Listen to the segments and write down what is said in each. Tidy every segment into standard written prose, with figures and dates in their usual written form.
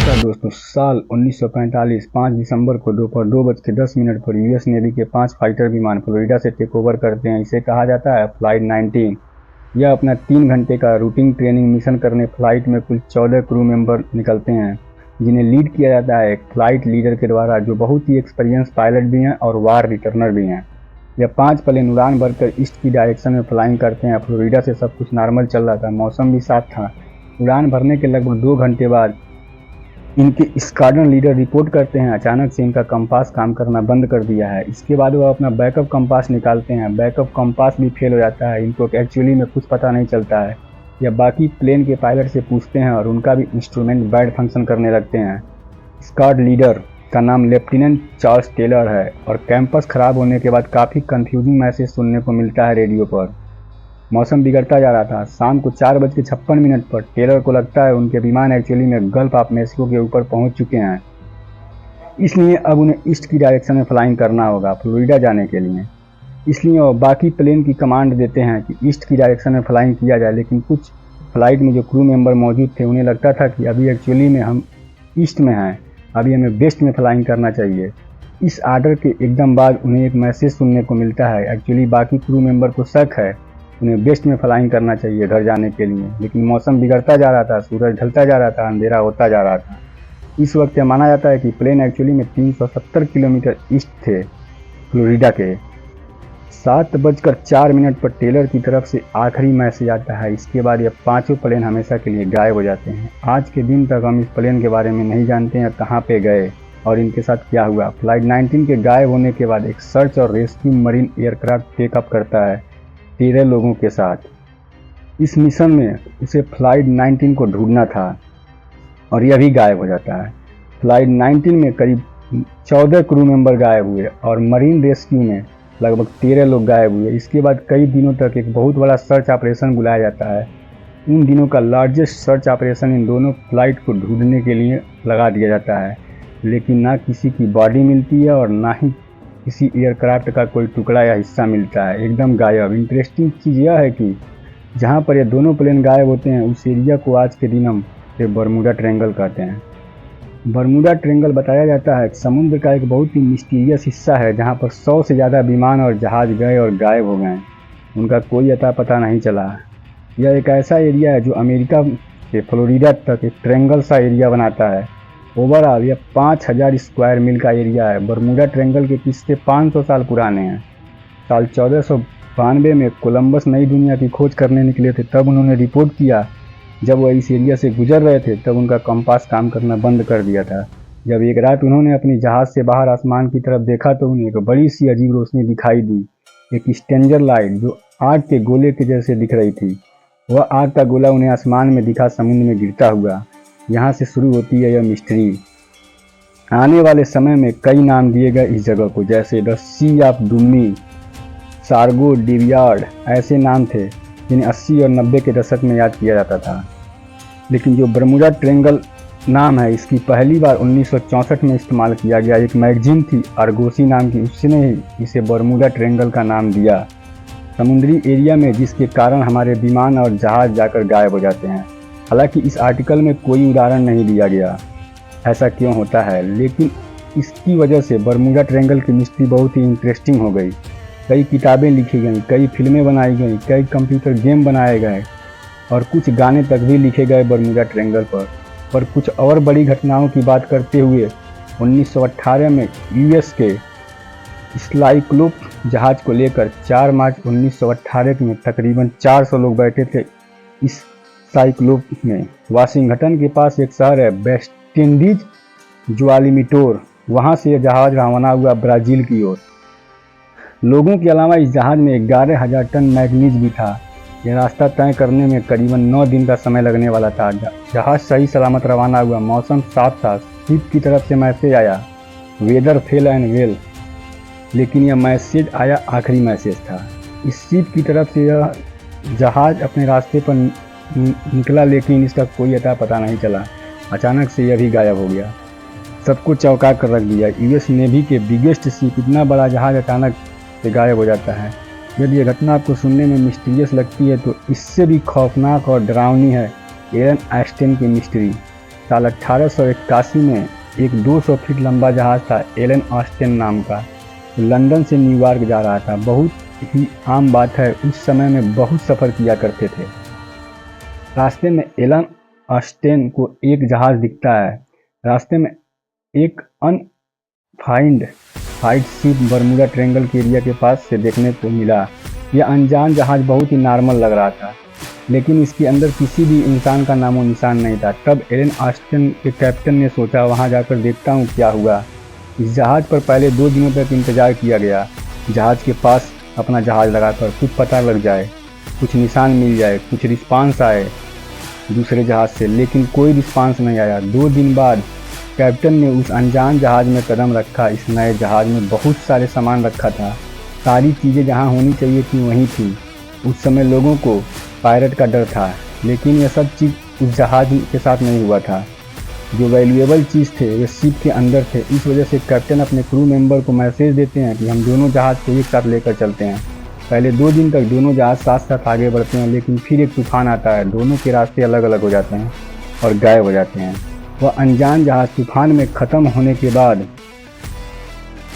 नमस्कार दोस्तों। साल 1945 5 दिसंबर को दोपहर 2:10 पर यूएस नेवी के 5 फाइटर विमान फ्लोरिडा से टेक ओवर करते हैं। इसे कहा जाता है फ्लाइट 19। यह अपना 3 घंटे का रूटीन ट्रेनिंग मिशन करने फ्लाइट में कुल 14 क्रू मेंबर निकलते हैं, जिन्हें लीड किया जाता है एक फ्लाइट लीडर के द्वारा, जो बहुत ही एक्सपीरियंस पायलट भी हैं और वार रिटर्नर भी हैं। यह 5 प्लेन उड़ान भरकर ईस्ट की डायरेक्शन में फ्लाइंग करते हैं। फ्लोरिडा से सब कुछ नॉर्मल चल रहा था, मौसम भी साफ था। उड़ान भरने के लगभग 2 घंटे बाद इनके स्क्वाड्रन लीडर रिपोर्ट करते हैं अचानक से इनका कंपास काम करना बंद कर दिया है। इसके बाद वह अपना बैकअप कंपास निकालते हैं। बैकअप कंपास भी फेल हो जाता है। इनको एक्चुअली में कुछ पता नहीं चलता है। यह बाकी प्लेन के पायलट से पूछते हैं और उनका भी इंस्ट्रूमेंट बैड फंक्शन करने लगते हैं। स्क्वाड लीडर का नाम लेफ्टिनेंट चार्ल्स टेलर है और कैंपस खराब होने के बाद काफ़ी कंफ्यूजिंग मैसेज सुनने को मिलता है रेडियो पर। मौसम बिगड़ता जा रहा था। शाम को 4:56 पर टेलर को लगता है उनके विमान एक्चुअली में गल्फ ऑफ मेक्सिको के ऊपर पहुंच चुके हैं, इसलिए अब उन्हें ईस्ट की डायरेक्शन में फ्लाइंग करना होगा फ्लोरिडा जाने के लिए। इसलिए वो बाकी प्लेन की कमांड देते हैं कि ईस्ट की डायरेक्शन में फ्लाइंग किया जाए, लेकिन कुछ फ्लाइट में जो क्रू मेंबर मौजूद थे उन्हें लगता था कि अभी एक्चुअली में हम ईस्ट में हैं, अभी हमें वेस्ट में फ्लाइंग करना चाहिए। इस आर्डर के एकदम बाद उन्हें एक मैसेज सुनने को मिलता है। एक्चुअली बाकी क्रू मेंबर को शक है उन्हें वेस्ट में फ्लाइंग करना चाहिए घर जाने के लिए, लेकिन मौसम बिगड़ता जा रहा था, सूरज ढलता जा रहा था, अंधेरा होता जा रहा था। इस वक्त यह माना जाता है कि प्लेन एक्चुअली में 370 किलोमीटर ईस्ट थे फ्लोरिडा के। 7:04 पर टेलर की तरफ से आखिरी मैसेज आता है। इसके बाद यह 5 प्लेन हमेशा के लिए गायब हो जाते हैं। आज के दिन तक हम इस प्लेन के बारे में नहीं जानते हैं कहाँ पे गए और इनके साथ क्या हुआ। फ्लाइट 19 के गायब होने के बाद एक सर्च और रेस्क्यू मरीन एयरक्राफ्ट टेकअप करता है 13 लोगों के साथ। इस मिशन में उसे फ्लाइट 19 को ढूंढना था और यह भी गायब हो जाता है। फ्लाइट 19 में करीब 14 क्रू मेंबर गायब हुए और मरीन रेस्क्यू में लगभग 13 लोग गायब हुए। इसके बाद कई दिनों तक एक बहुत बड़ा सर्च ऑपरेशन बुलाया जाता है। इन दिनों का लार्जेस्ट सर्च ऑपरेशन इन दोनों फ्लाइट को ढूंढने के लिए लगा दिया जाता है, लेकिन ना किसी की बॉडी मिलती है और ना ही किसी एयरक्राफ्ट का कोई टुकड़ा या हिस्सा मिलता है, एकदम गायब। इंटरेस्टिंग चीज़ यह है कि जहाँ पर ये दोनों प्लेन गायब होते हैं उस एरिया को आज के दिन हम बरमूडा ट्रायंगल कहते हैं। बरमूडा ट्रायंगल बताया जाता है समुद्र का एक बहुत ही मिस्टीरियस हिस्सा है जहाँ पर 100 से ज़्यादा विमान और जहाज़ गए और गायब हो गए, उनका कोई अता पता नहीं चला। यह एक ऐसा एरिया है जो अमेरिका से फ्लोरिडा तक एक ट्रायंगल सा एरिया बनाता है। ओवरऑल यह 5000 स्क्वायर मील का एरिया है। बरमूडा ट्रायंगल के किस्से 500 साल पुराने हैं। साल 1492 में कोलंबस नई दुनिया की खोज करने निकले थे। तब उन्होंने रिपोर्ट किया, जब वह इस एरिया से गुजर रहे थे तब उनका कंपास काम करना बंद कर दिया था। जब एक रात उन्होंने अपनी जहाज़ से बाहर आसमान की तरफ देखा तो उन्हें एक बड़ी सी अजीब रोशनी दिखाई दी, एक स्ट्रेंजर लाइट जो आग के गोले के जैसे दिख रही थी। वह आग का गोला उन्हें आसमान में दिखा, समुद्र में गिरता हुआ। यहाँ से शुरू होती है यह मिस्ट्री। आने वाले समय में कई नाम दिए गए इस जगह को, जैसे द सी ऑफ डूमी, सार्गो डिवियार्ड, ऐसे नाम थे जिन्हें 80 और 90 के दशक में याद किया जाता था। लेकिन जो बरमूडा ट्रायंगल नाम है इसकी पहली बार 1964 में इस्तेमाल किया गया। एक मैगजीन थी आर्गोसी नाम की, उसने ही इसे बरमूडा ट्रायंगल का नाम दिया। समुद्री एरिया में जिसके कारण हमारे विमान और जहाज़ जाकर गायब हो जाते हैं। हालांकि इस आर्टिकल में कोई उदाहरण नहीं दिया गया ऐसा क्यों होता है, लेकिन इसकी वजह से बरमूडा ट्रायंगल की मिस्ट्री बहुत ही इंटरेस्टिंग हो गई। कई किताबें लिखी गई, कई फिल्में बनाई गई, कई कंप्यूटर गेम बनाए गए और कुछ गाने तक भी लिखे गए बरमूडा ट्रायंगल पर कुछ और बड़ी घटनाओं की बात करते हुए 1918 में यूएस के साइक्लोप जहाज़ को लेकर 4 मार्च 1918 में तकरीबन 400 लोग बैठे थे इस साइक्लोप में। वाशिंगटन के पास एक शहर है वेस्ट इंडीज ज्वालिमिटोर, वहाँ से यह जहाज़ रवाना हुआ ब्राज़ील की ओर। लोगों के अलावा इस जहाज़ में 11,000 टन मैग्नीज भी था। यह रास्ता तय करने में करीबन 9 दिन का समय लगने वाला था। जहाज़ सही सलामत रवाना हुआ, मौसम साफ था। शिप की तरफ से मैसेज आया, वेदर फेल एंड वेल, लेकिन यह मैसेज आया आखिरी मैसेज था। इस शिप की तरफ से यह जहाज़ अपने रास्ते पर निकला, लेकिन इसका कोई अता पता नहीं चला। अचानक से यह भी गायब हो गया, सबको चौंका कर रख दिया। यूएस नेवी के बिगेस्ट शिप, इतना बड़ा जहाज़ अचानक से गायब हो जाता है। यदि यह घटना आपको सुनने में मिस्टीरियस लगती है तो इससे भी खौफनाक और डरावनी है एलन ऑस्टिन की मिस्ट्री। साल 1881 में एक 200 फीट लंबा जहाज था एलन ऑस्टिन नाम का, तो लंदन से न्यूयॉर्क जा रहा था। बहुत ही आम बात है, उस समय में बहुत सफ़र किया करते थे। रास्ते में एलन ऑस्टिन को एक जहाज दिखता है। रास्ते में एक अनफाइंड शिप बर्मुडा ट्रायंगल के एरिया के पास से देखने को मिला। यह अनजान जहाज बहुत ही नॉर्मल लग रहा था, लेकिन इसके अंदर किसी भी इंसान का नामो निशान नहीं था। तब एलन ऑस्टिन के कैप्टन ने सोचा वहां जाकर देखता हूं क्या हुआ। इस जहाज पर पहले 2 दिनों तक इंतजार किया गया, जहाज के पास अपना जहाज लगाकर कुछ पता लग जाए, कुछ निशान मिल जाए, कुछ रिस्पांस आए दूसरे जहाज से, लेकिन कोई रिस्पांस नहीं आया। 2 दिन बाद कैप्टन ने उस अनजान जहाज में कदम रखा। इस नए जहाज में बहुत सारे सामान रखा था, सारी चीज़ें जहां होनी चाहिए थी वहीं थी। उस समय लोगों को पायरेट का डर था, लेकिन यह सब चीज़ उस जहाज के साथ नहीं हुआ था। जो वैल्यूएबल चीज़ थे वे शिप के अंदर थे। इस वजह से कैप्टन अपने क्रू मेंबर को मैसेज देते हैं कि हम दोनों जहाज को एक साथ लेकर चलते हैं। पहले 2 दिन तक दोनों जहाज साथ साथ आगे बढ़ते हैं, लेकिन फिर एक तूफान आता है, दोनों के रास्ते अलग अलग हो जाते हैं और गायब हो जाते हैं। वह अनजान जहाज तूफान में ख़त्म होने के बाद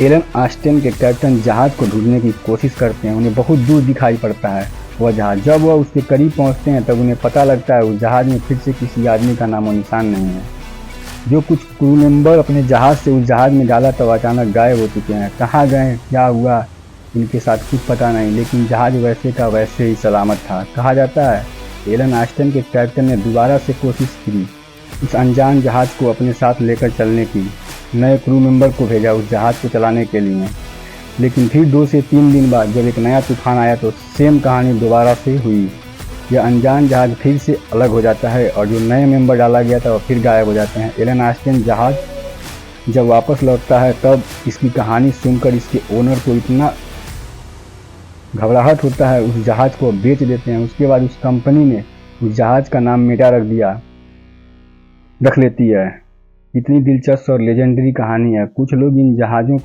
एलन ऑस्टिन के कैप्टन जहाज को ढूंढने की कोशिश करते हैं। उन्हें बहुत दूर दिखाई पड़ता है वह जहाज। जब वह उसके करीब पहुंचते हैं तब उन्हें पता लगता है उस जहाज में फिर से किसी आदमी का नामो निशान नहीं है। जो कुछ क्रू मेंबर अपने जहाज से उस जहाज में डाला तब अचानक गायब हो चुके हैं। कहाँ गए, क्या हुआ, इनके साथ कुछ पता नहीं, लेकिन जहाज वैसे का वैसे ही सलामत था। कहा जाता है एलन ऑस्टिन के कैप्टन ने दोबारा से कोशिश की उस अनजान जहाज को अपने साथ लेकर चलने की। नए क्रू मेंबर को भेजा उस जहाज को चलाने के लिए, लेकिन फिर 2 से 3 दिन बाद जब एक नया तूफान आया तो सेम कहानी दोबारा से हुई। यह अनजान जहाज फिर से अलग हो जाता है और जो नए मेंबर डाला गया था वो फिर गायब हो जाते हैं। एलन ऑस्टिन जहाज जब वापस लौटता है तब इसकी कहानी सुनकर इसके ओनर को इतना घबराहट होता है, उस जहाज को बेच देते हैं। उसके बाद उस कंपनी ने उस जहाज का नाम मेटा रख लेती है। इतनी दिलचस्प और लेजेंडरी कहानी है। कुछ लोग इन जहाज़ों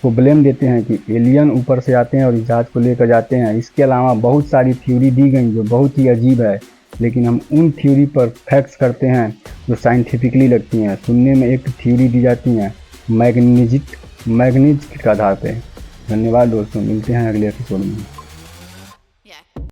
को ब्लेम देते हैं कि एलियन ऊपर से आते हैं और इस जहाज़ को लेकर जाते हैं। इसके अलावा बहुत सारी थ्योरी दी गई जो बहुत ही अजीब है, लेकिन हम उन थ्योरी पर फैक्ट्स करते हैं जो साइंटिफिकली लगती हैं। सुनने में एक थ्योरी दी जाती हैं मैग्नीज के आधार पर। धन्यवाद दोस्तों, मिलते हैं अगले एपिसोड में।